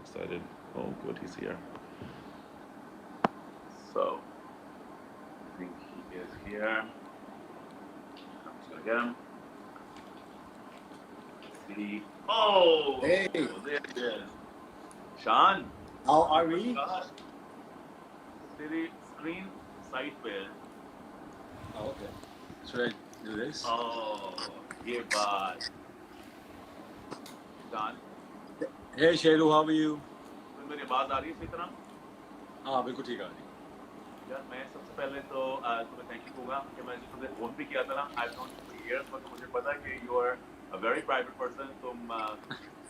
excited. Oh, good, he's here. So, I think he is here. I'm just gonna get him. See. Oh, Hey, there he is. Sean. how are we? तेरी screen side पे है. Oh, okay. Should I do this? Oh, ये बात. Sean, Hey, Sheru, how are you? तुम्हें मेरी आवाज आ रही है इसी तरह? हाँ बिल्कुल ठीक आ रही यार मैं सबसे पहले तो तुम्हें थैंक यू कहूँगा कि मैं तुमसे फोन भी किया था ना. I known you for years, मतलब मुझे पता है कि you are a very private person. तुम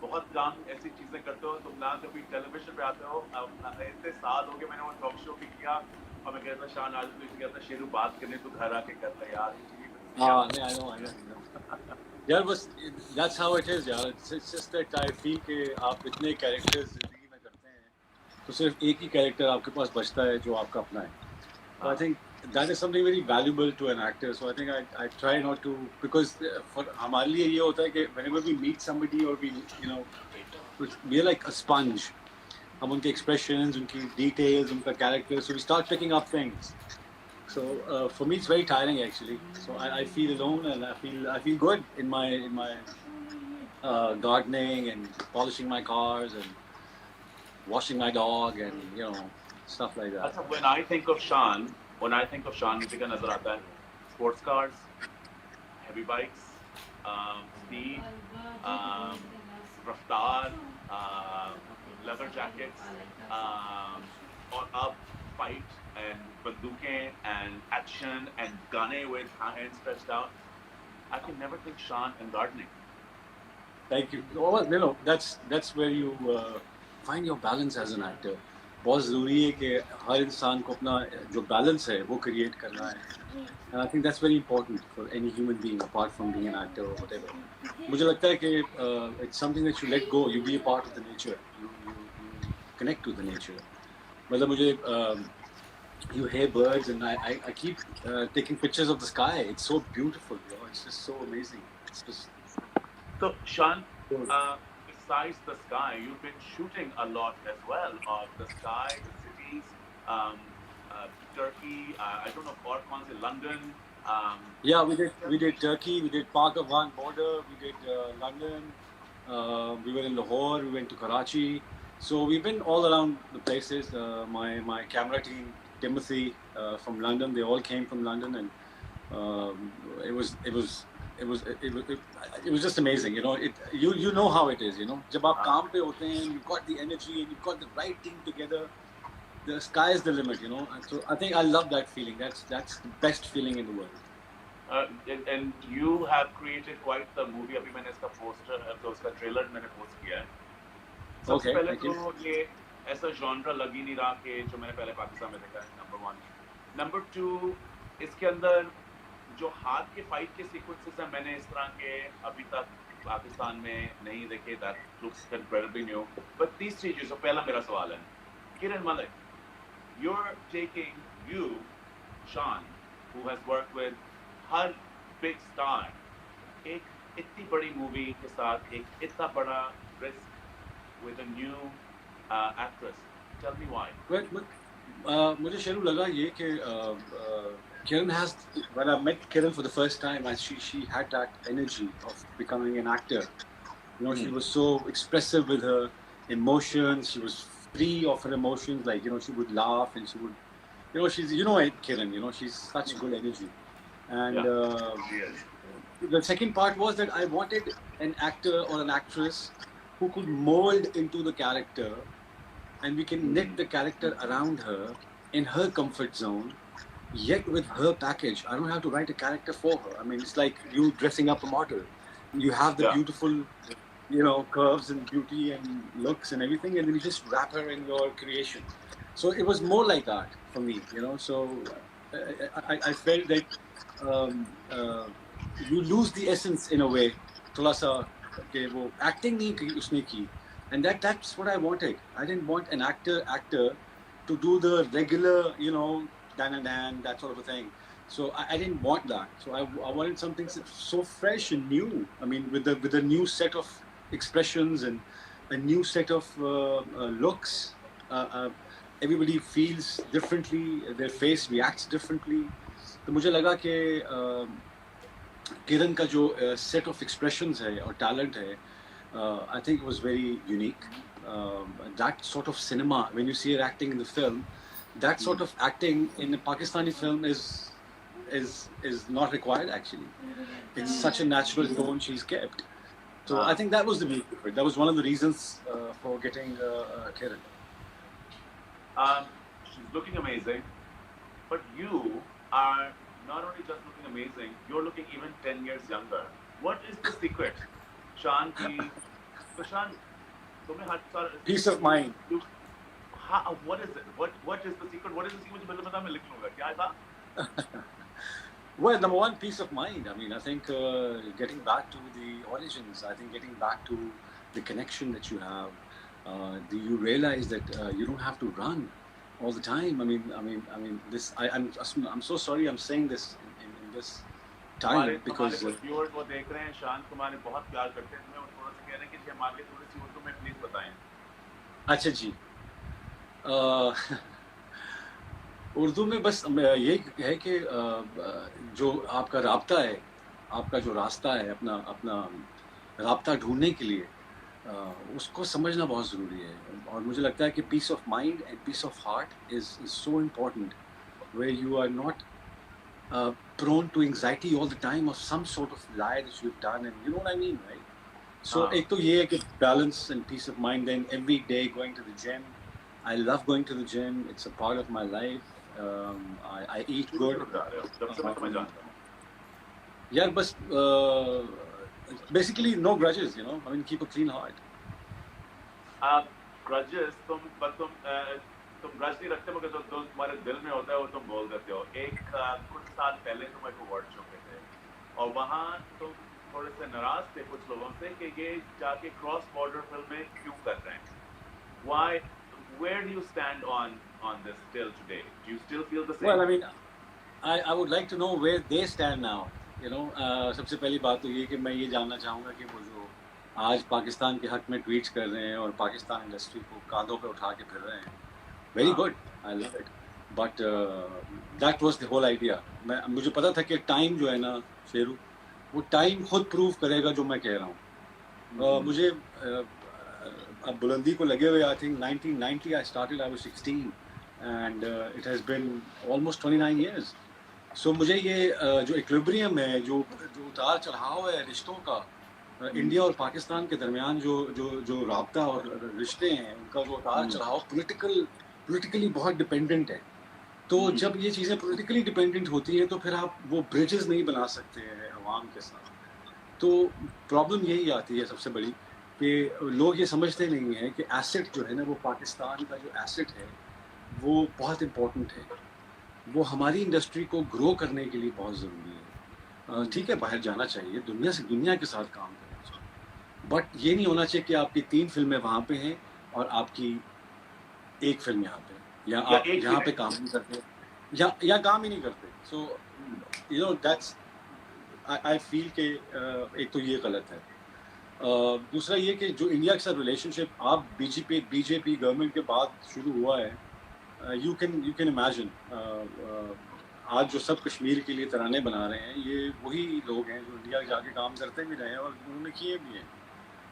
बहुत काम ऐसी चीजें करते हो. तुम ना कभी टेलीविजन पे आते हो. इतने साल हो गए मैंने वो टॉक शो भी किया और मैं कहता शान आज भी कहता शेरू बात करने तो घर आके कर ले यार. हाँ नहीं I know. यार बस that's how it is यार. It's just that I feel कि आप इतने कैरेक्टर्स जिंदगी में करते हैं तो सिर्फ एक ही कैरेक्टर आपके पास बचता है जो आपका अपना है. So I think that is something very valuable to an actor. So I think I try not to, because for हमारे लिए ये होता है कि whenever we meet somebody or we we are like a sponge. हम उनके expressions, उनकी details, उनका character, so we start picking up things. So for me, it's very tiring actually. So I feel alone and I feel good in my gardening and polishing my cars and washing my dog and stuff like that. अच्छा, when I think of Sean, मुझे क्या नजर आता है? Sports cars, heavy bikes, speed, रफ्तार, leather jackets, और अब fight and बंदूकें and action and gunning with hands stretched out. I can never think Sean and gardening. Thank you. Well, that's where you find your balance as an actor. बहुत ज़रूरी है कि हर इंसान को अपना जो balance है वो create करना है. And I think that's very important for any human being, apart from being an actor or whatever. मुझे लगता है कि it's something that you let go. You be a part of the nature. You connect to the nature. मतलब मुझे you hear birds and I keep taking pictures of the sky. It's so beautiful. It's just so amazing. It's just. So, Sean, besides the sky, you've been shooting a lot as well of the sky, the cities, Turkey. I don't know, or London. Yeah, we did Turkey, we did Park Afghan border, we did London, we were in Lahore, we went to Karachi. So we've been all around the places. My camera team, Timothy from London, they all came from London, and it was just amazing. You know how it is. जब आप काम पे होते हैं, you've got the energy and you've got the right team together. The sky is the limit. So I think I love that feeling. That's the best feeling in the world. And you have created quite the movie. अभी मैंने इसका poster तो उसका trailer मैंने post किया है. सबसे पहले तो ये ऐसा जॉनरा लग ही नहीं रहा कि जो मैंने पहले पाकिस्तान में देखा है. नंबर 1. नंबर 2, इसके अंदर जो हाथ के फाइट के सीक्वेंसेस हैं मैंने इस तरह के अभी तक पाकिस्तान में नहीं देखे. That looks incredibly new. But तीस चीजें. तो पहला मेरा सवाल है, किरण Malik, you're taking Sean, who has worked with her big star, एक इतनी बड़ी मूवी के साथ एक इतना बड़ा risk with a new actress. Tell me why. मुझे शेरू लगा ये कि Kiran has, when I met Kiran for the first time, she had that energy of becoming an actor. She was so expressive with her emotions. She was free of her emotions. Like, she would laugh and she would, she's, Kiran, she's such good energy. And the second part was that I wanted an actor or an actress who could mold into the character, and we can knit the character around her in her comfort zone, yet with her package. I don't have to write a character for her. I mean, it's like you dressing up a model. You have the beautiful, curves and beauty and looks and everything, and then you just wrap her in your creation. So it was more like that for me, So I felt that you lose the essence in a way. थोड़ा सा कि वो acting नहीं की उसने की, and that's what I wanted. I didn't want an actor to do the regular, dan, that sort of a thing. So I didn't want that. So I wanted something so fresh and new. I mean, with a new set of expressions and a new set of looks. Everybody feels differently. Their face reacts differently. तो मुझे लगा कि किरण का जो set of expressions है और talent है, I think it was very unique. That sort of cinema, when you see her acting in the film, that sort of acting in a Pakistani film is not required actually. It's such a natural tone she's kept. So I think that was the beauty of it. That was one of the reasons for getting Kiran. She's looking amazing, but you are not only just looking amazing, you're looking even 10 years younger. What is the secret? Shan ki, so Shan, तुम्हें हर साल Peace of mind. What is it? What is the secret? What is the secret? मुझे बता मैं लिख लूँगा. क्या था? Well, number one, peace of mind. I mean, I think getting back to the origins. I think getting back to the connection that you have. Do you realize that you don't have to run all the time? I mean, this. I'm so sorry. I'm saying this in this time because. viewers वो देख रहे हैं शांत कुमार ने बहुत प्यार करते हैं तुम्हें और थोड़ा सा कह रहे हैं कि हम आगे थोड़ी सी उर्दू में प्लीज बताएं. अच्छा जी. उर्दू में बस ये है कि जो आपका राब्ता है, आपका जो रास्ता है, अपना राब्ता ढूंढने के लिए उसको समझना बहुत ज़रूरी है. और मुझे लगता है कि peace of mind and peace of heart is so important, where you are not prone to anxiety all the time of some sort of lie that you've done, and you know what I mean, right? So एक तो ये है कि balance and peace of mind. Then every day going to the gym. I love going to the gym. It's a part of my life. I eat good. Yeah, but basically no grudges, you know. I mean, keep a clean heart. Grudges, तुम grudge नहीं रखते मगर जो तुम्हारे दिल में होता है वो तुम बोल देते हो. कुछ साल पहले तुम एक अवार्ड शो पे थे और वहाँ तुम थोड़े से नाराज थे कुछ लोगों से कि ये जाके क्रॉस बॉर्डर फिल्में क्यों कर रहे हैं. Why? Where do you stand on this till today? Do you still feel the same? Well, I mean, I would like to know where they stand now. You know, सबसे पहली बात तो ये कि मैं ये जानना चाहूँगा कि वो जो आज पाकिस्तान के हक में ट्वीट्स कर रहे हैं और पाकिस्तान इंडस्ट्री को कांधों पे उठा के फिर रहे हैं. Very good. I love it. But that was the whole idea. मुझे पता था कि टाइम जो है ना शेरू, वो टाइम खुद प्रूव करेगा जो मैं कह रहा हूँ. मुझे अब बुलंदी को लगे हुए I think 1990 I started. I was 16 and it has been almost 29 years. So मुझे ये जो इक्विलिब्रियम है, जो उतार चढ़ाव है रिश्तों का, इंडिया और पाकिस्तान के दरमियान जो राब्ता और रिश्ते हैं, उनका जो उतार चढ़ाव पोलिटिकली बहुत डिपेंडेंट है. तो जब ये चीज़ें पोलिटिकली डिपेंडेंट होती है तो फिर आप वो ब्रिजेस नहीं बना सकते हैं अवाम के साथ. तो प्रॉब्लम यही आती है सबसे बड़ी कि लोग ये समझते नहीं हैं कि एसेट जो है ना, वो पाकिस्तान का जो एसेट है वो बहुत इम्पोर्टेंट है. वो हमारी इंडस्ट्री को ग्रो करने के लिए बहुत ज़रूरी है. ठीक है, बाहर जाना चाहिए, दुनिया के साथ काम करना चाहिए, बट ये नहीं होना चाहिए कि आपकी 3 फिल्में वहाँ पे हैं और आपकी एक फिल्म यहाँ पे, या आप यहाँ पे काम नहीं करते या काम ही नहीं करते. So you know that's I feel के एक तो ये गलत है. दूसरा ये कि जो इंडिया के साथ रिलेशनशिप आप बीजेपी गवर्नमेंट के बाद शुरू हुआ है, यू कैन इमेजिन आज जो सब कश्मीर के लिए तराने बना रहे हैं, ये वही लोग हैं जो इंडिया जाके काम करते भी रहे हैं और उन्होंने किए भी हैं.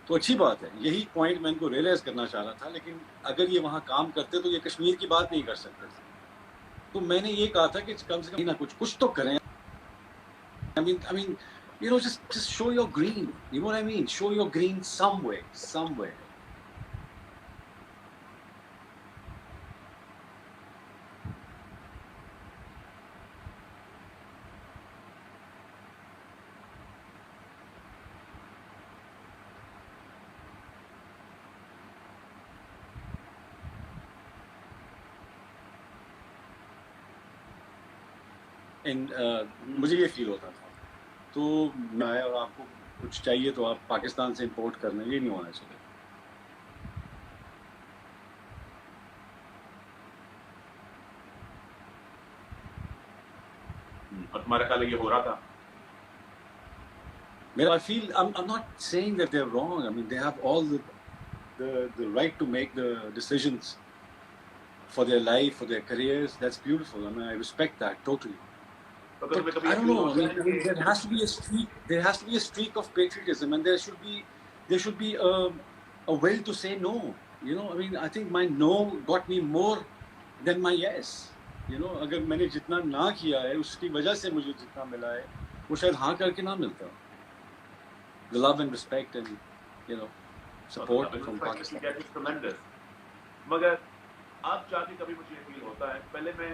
तो अच्छी बात है. यही पॉइंट मैं इनको रियलाइज़ करना चाह रहा था. लेकिन अगर ये वहाँ काम करते तो ये कश्मीर की बात नहीं कर सकते थे. तो मैंने ये कहा था कि कम से कम ना कुछ तो करें. I mean, you know, just show your green. You know what I mean? Show your green somewhere. मुझे ये फील होता था. तो मैं और आपको कुछ चाहिए तो आप पाकिस्तान से इंपोर्ट करना, ये नहीं होना चाहिए. और तुम्हारे ख्याल ये हो रहा था? I feel I'm not saying that they're wrong. I mean, they have all the the right to make the decisions for their life, for their careers. That's beautiful. I mean, I respect that totally. But I don't know. I mean, there has to be a streak. There has to be a streak of patriotism, and there should be a will to say no. You know, I mean, I think my no got me more than my yes. You know, अगर मैंने जितना ना किया है उसकी वजह से मुझे जितना मिला है वो शायद हाँ करके ना मिलता. The love and respect and you know support from Pakistan. Tremendous. मगर अब जाके कभी मुझे ये फील होता है, पहले मैं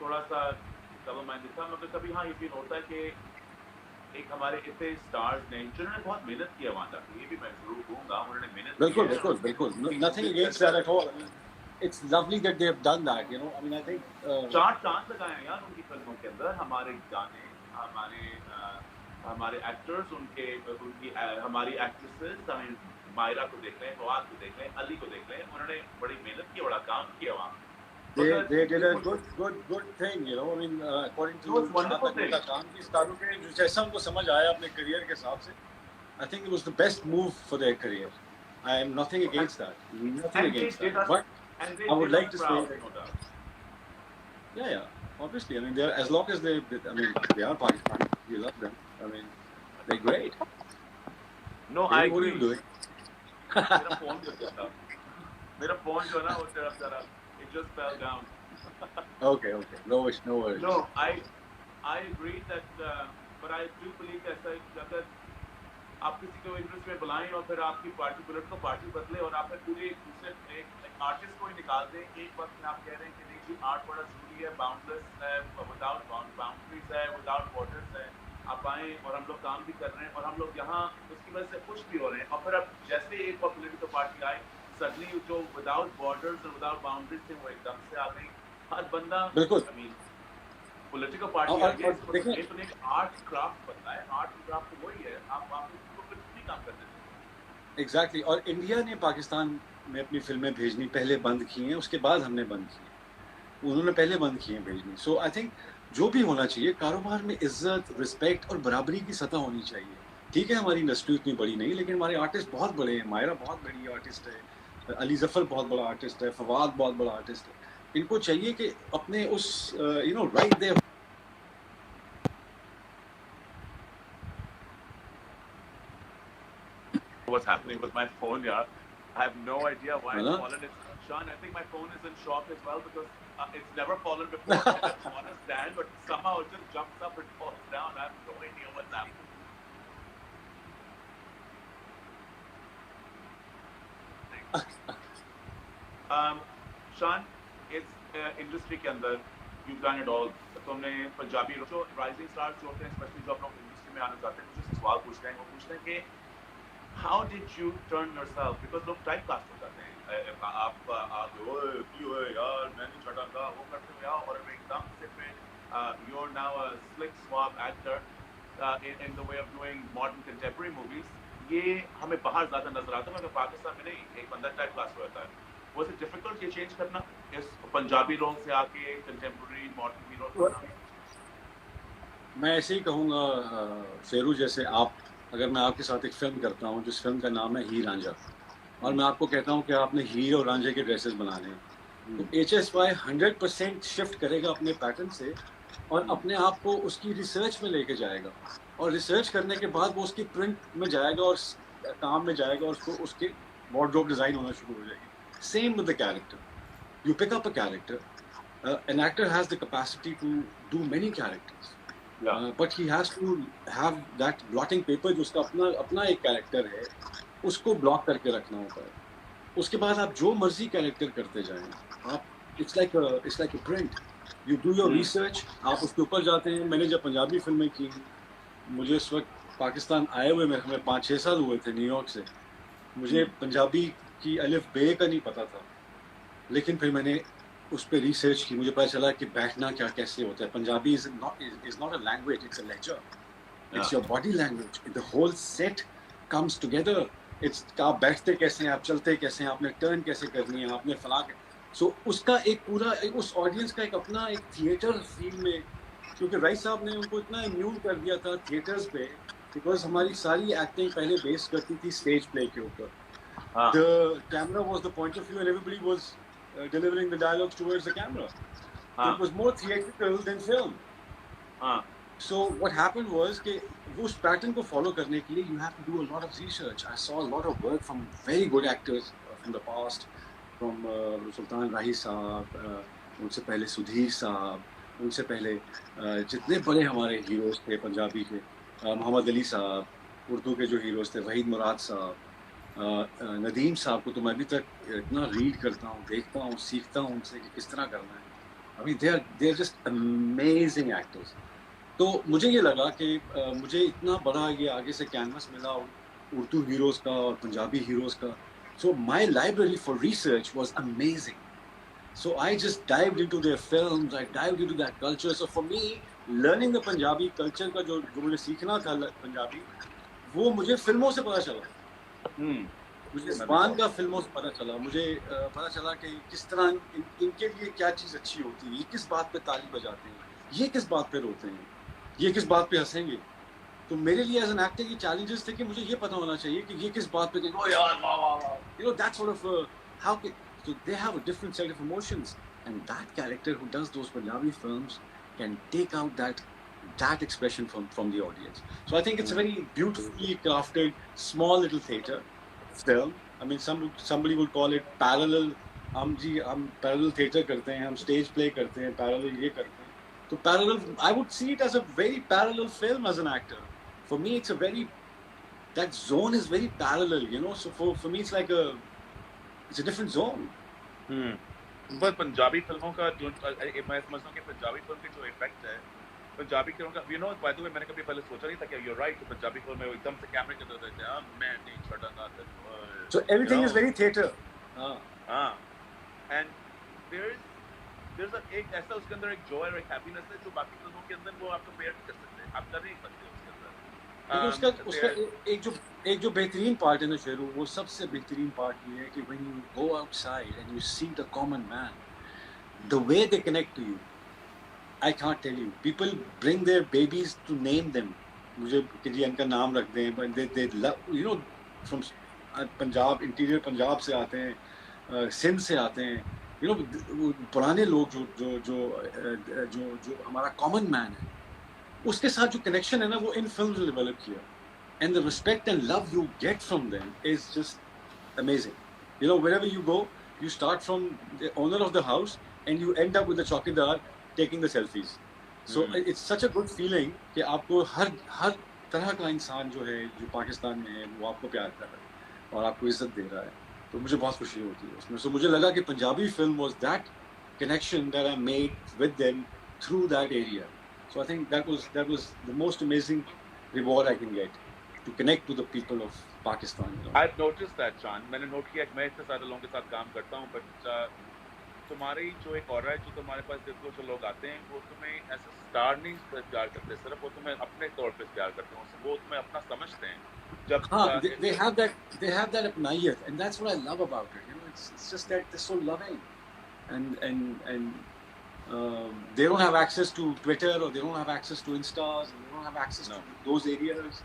थोड़ा सा डबल माइंडेड था, मगर कभी हाँ ये फील होता है कि एक हमारे इतने स्टार्स ने जिन्होंने बहुत मेहनत की है वहाँ तक, ये भी मैं जरूर कहूँगा, उन्होंने मेहनत की है. बिल्कुल. Nothing against that at all. It's lovely that they have done that. You know, I mean, I think. चार चांद लगाए हैं यार उनकी फिल्मों के अंदर, हमारे गाने, हमारे एक्टर्स, उनकी हमारी एक्ट्रेसेस, मायरा को देख लें, फवाद को देख लें, अली को देख लें, उन्होंने बड़ी मेहनत की, बड़ा काम किया वहाँ. They did a good thing, you know. I mean, according to उनका काम की स्टारों के जैसा उनको समझ आया अपने करियर के हिसाब से, I think it was the best move for their career. I am nothing against that. Nothing against that. But I would like to say that. Yeah. Obviously, I mean, they're as long as they are Pakistan. We love them. I mean, they're great. No, I agree. What are you doing? मेरा phone जो है ना वो तरफ जरा it just fell down. Okay. No worries. No, I agree that, but I do believe that अगर आप किसी को इंटरेस्ट में बुलाएं और फिर आपकी पार्टी बुलेट को पार्टी बदले और आप फिर पूरे दूसरे एक आर्टिस्ट को ही निकाल दें, एक वक्त में आप कह रहे हैं कि नहीं जी आर्ट बड़ा जरूरी है, बाउंडलेस है, विदाउट बाउंड्रीज है, विदाउट बॉर्डर्स है, आप आएँ और हम लोग काम भी कर रहे हैं और हम लोग यहाँ उसकी वजह से खुश भी हो रहे हैं. और फिर अब जैसे एक पॉपुलरिटी पार्टी आई, सडनली जो विदाउट बॉर्डर्स और विदाउट बाउंड्रीज थे वो एकदम से आ गई. हर बंदा पॉलिटिकल पार्टी आ गई, तो एक आर्ट क्राफ्ट बनता है. आर्ट क्राफ्ट तो वही है, आप उसको कुछ भी काम कर देते हैं. एग्जैक्टली. और इंडिया ने पाकिस्तान में अपनी फिल्में भेजनी पहले बंद की हैं, उसके बाद हमने बंद की. उन्होंने पहले बंद की हैं भेजनी. सो आई थिंक जो भी होना चाहिए, कारोबार में इज्जत, रिस्पेक्ट और बराबरी की सतह होनी चाहिए. ठीक है, हमारी इंडस्ट्री उतनी बड़ी नहीं, लेकिन हमारे आर्टिस्ट बहुत बड़े हैं. मायरा बहुत बड़ी आर्टिस्ट है, अली जफर बहुत बड़ा आर्टिस्ट है, फवाद बहुत बड़ा आर्टिस्ट है. इनको चाहिए कि अपने उस right there. What's happening with my phone, yeah? I have no idea why it's fallen. Sean, I think my phone is in shock as well because it's never fallen before. It's on a stand, but somehow it just jumps up and falls down. I have no idea what's happening. Sean, इस industry के अंदर you've done it all. तुमने पंजाबी जो rising stars जो होते हैं, specially जो आप लोग इंडस्ट्री में आना चाहते हैं, मुझे सवाल पूछते हैं, वो पूछते हैं कि how did you turn yourself, because लोग टाइप कास्ट हो जाते हैं, आप ओए की हो यार, मैं नहीं छटांगा, वो करते हो यार, और एकदम से फिर you're now a slick swab actor in the way of doing modern contemporary movies. ये हमें बाहर ज़्यादा नजर आता है, मगर पाकिस्तान में नहीं. एक बंदा टाइप कास्ट हो जाता है. Was it difficult ये चेंज करना, इस पंजाबी रोल से आके कंटेम्पररी मॉडर्न हीरो करना? मैं ऐसे ही कहूँगा शेरू, जैसे आप, अगर मैं आपके साथ एक फिल्म करता हूँ जिस फिल्म का नाम है हीर रांझा, और मैं आपको कहता हूँ कि आपने हीर और रांझे के ड्रेसेस बनाने हैं, तो HSY 100% शिफ्ट करेगा अपने पैटर्न से और अपने आप को उसकी रिसर्च में लेके जाएगा, और रिसर्च करने के बाद वो उसकी प्रिंट में जाएगा और काम में जाएगा और उसको उसके वार्डरोब डिज़ाइन होना शुरू हो जाएगी. Same with the character. You pick up a character. An actor has the capacity to do many characters. Yeah. But he has to have that blotting paper जो उसका अपना एक character है, उसको block करके रखना होता है. उसके बाद आप जो मर्जी character करते जाएं, आप it's like a print. You do your research. आप उसके ऊपर जाते हैं. मैंने जब पंजाबी फिल्में की, मुझे इस वक्त पाकिस्तान आए हुए मेरे 5-6 साल हुए थे न्यूयॉर्क से. मुझे पंजाबी कि अलिफ बे का नहीं पता था, लेकिन फिर मैंने उस पर रिसर्च की. मुझे पता चला कि बैठना क्या कैसे होता है. Punjabi is not a language, it's a ledger. It's your body language. The whole set comes together. It's आप बैठते कैसे हैं, आप चलते कैसे हैं, आपने टर्न कैसे करनी है, आपने फला के. सो उसका एक पूरा उस ऑडियंस का एक अपना एक थिएटर फील में, क्योंकि राय साहब ने उनको इतना इम्यून कर दिया था थिएटर्स पे, बिकॉज हमारी सारी एक्टिंग पहले बेस करती थी स्टेज प्ले के ऊपर. हाँ the camera was the point of view and everybody was delivering the dialogues towards the camera. So हाँ it was more theatrical than film. हाँ So what happened was कि उस pattern को follow करने के लिए you have to do a lot of research. I saw a lot of work from very good actors from the past, from Sultan Rahi साहब, उनसे पहले सुधीर साहब, उनसे पहले जितने बड़े हमारे हीरोज थे पंजाबी के, मोहम्मद अली साहब, उर्दू के जो हीरोज थे, वहीद मुराद साहब, नदीम साहब को तो मैं अभी तक इतना रीड करता हूँ, देखता हूँ, सीखता हूँ उनसे कि किस तरह करना है. I mean, they are just amazing actors. तो मुझे ये लगा कि मुझे इतना बड़ा ये आगे से कैनवस मिला उर्दू हीरोज का और पंजाबी हीरोज का. So my library for research was amazing. So I just dived into their films, I dived into that culture. So for me, learning the Punjabi culture का जो मुझे सीखना था पंजाबी, वो मुझे फिल्मों से पता चला. मुझे ज़बान का फिल्मों से पता चला. मुझे पता चला कि किस तरह इनके लिए क्या चीज़ अच्छी होती है, ये किस बात पे ताली बजाते हैं, ये किस बात पे रोते हैं, ये किस बात पे हंसेंगे. तो मेरे लिए एज एन एक्टर ये चैलेंजेस थे कि मुझे ये पता होना चाहिए कि ये किस बात पे कहेंगे, ओ यार वाह वाह वाह, you know that sort of how so they have a different set of emotions, and that character who does those Punjabi films can take out that expression from the audience. So I think it's a very beautifully crafted small little theater film. I mean, somebody would call it parallel. हम parallel theater करते हैं, हम stage play करते हैं, parallel ये करते हैं. So parallel, I would see it as a very parallel film as an actor. For me, it's a very, that zone is very parallel, you know. So for me, it's like it's a different zone. बस पंजाबी फिल्मों का जो मैं समझता हूँ कि Punjabi film के जो इफेक्ट है पंजाबी फिल्मों का, you know, by the way, मैंने कभी पहले सोचा नहीं था कि you're right कि पंजाबी फिल्म में एकदम से कैमरे के अंदर रहते हैं, मैं नहीं छोड़ूंगा. So everything is very theater. हाँ. And there's एक ऐसा उसके अंदर एक joy और एक happiness है जो बाकी फिल्मों के अंदर वो आप compare नहीं कर सकते, आप कर नहीं सकते उसके अंदर. उसका एक जो बेहतरीन पार्ट है ना शेरू, वो सबसे बेहतरीन पार्ट ये है कि when you go outside and you see the common man, the way they connect to you, I can't tell you. People bring their babies to name them. मुझे कि जी इनका नाम रख दें, but they love, you know, from Punjab, interior Punjab से आते हैं, सिंध से आते हैं, you know, पुराने लोग जो हमारा कॉमन मैन है, उसके साथ जो कनेक्शन है ना, वो इन फिल्म्स में डेवलप किया. And the respect and love you get from them is just amazing. You know, wherever you go, you start from the owner of the house and you end up with the chowkidar taking the selfies. So it's such a good feeling कि आपको हर तरह का इंसान जो है, जो पाकिस्तान में है, वो आपको प्यार कर रहा है और आपको इज्जत दे रहा है. तो मुझे बहुत खुशी होती है उसमें. So मुझे लगा कि Punjabi film was that connection that I made with them through that area. So I think that was the most amazing reward I can get, to connect to the people of Pakistan. You know? I've noticed that, Chan. मैंने note किया कि मैं इतने सारे लोगों के साथ काम करता हूँ, but तुम्हारी जो एक और है, जो तुम्हारे पास जो लोग आते हैं, वो तुम्हें ऐसे स्टार नहीं प्यार करते, सिर्फ वो तुम्हें अपने तौर पे प्यार करते हैं, वो तुम्हें अपना समझते हैं. जब they have that अपनायत, and that's what I love about it. You know, it's just that they're so loving, and they don't have access to Twitter, or they don't have access to Instas, and they don't have access to those areas.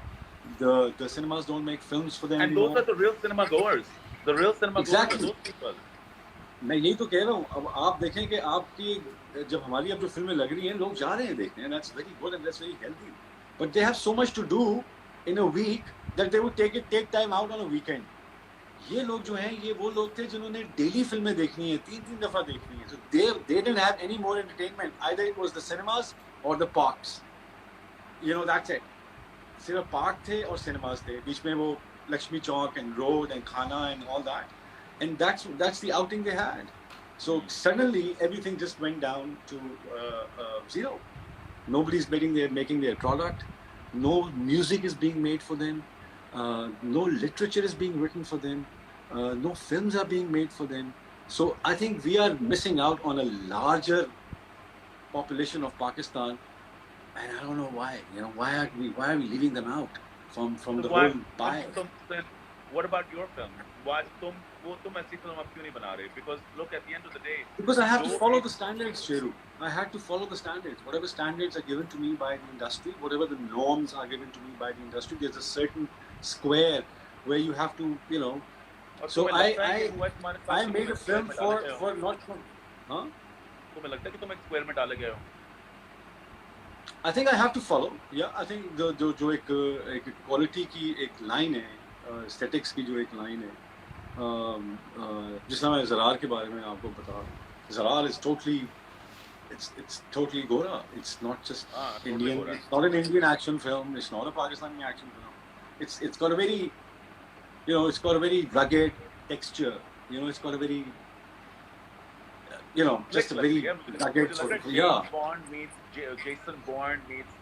The cinemas don't make films for them and anymore. Those are the real cinema goers. The real cinema goers are those people. मैं यही तो कह रहा हूँ. अब आप देखें कि आपकी जब हमारी अब जो फिल्में लग रही हैं, लोग जा रहे हैं देखने, and that's very good and that's very healthy. But they have so much to do in a week that they would take time out on a weekend. ये लोग जो हैं, ये वो लोग थे जिन्होंने डेली फिल्में देखनी है, 3 दफा देखनी है. So they didn't have any more entertainment. Either it was the cinemas or the parks. You know, that's it. सिर्फ पार्क थे और सिनेमास थे. बीच में वो लक्ष्मी चौक and road and खाना and all that. And that's the outing they had. So suddenly everything just went down to zero. Nobody's making their product. No music is being made for them. No literature is being written for them. No films are being made for them. So I think we are missing out on a larger population of Pakistan, and I don't know why. You know, why are we leaving them out from the whole pie? What about your film? Why तुम ऐसी film अब क्यों नहीं बना रहे? Because look, at the end of the day, because I have to follow the standards, Sheru. I had to follow the standards. Whatever standards are given to me by the industry, whatever the norms are given to me by the industry, there's a certain square where you have to, you know, और So तुम्हें लगता है कि हुआ तुम्हारे साथ I कि made तुम a एक स्क्वायर film में डाले गए for हो? not huh? तुम्हें लगता है कि तुम एक स्क्वायर में डाले गए हो? I think I have to follow. Yeah, I think जो एक quality की एक line है, aesthetics की जो एक line है, जिस तरह मैं ज़रार के बारे में आपको बता रहा हूँ. Zarar is totally, it's totally Gora. It's not just totally Indian. Gora. It's not an Indian action film. It's not a Pakistani action film. It's got a very, it's got a very rugged texture. It's got a very, just a very rugged sort of, yeah. James Bond meets Jason Bourne meets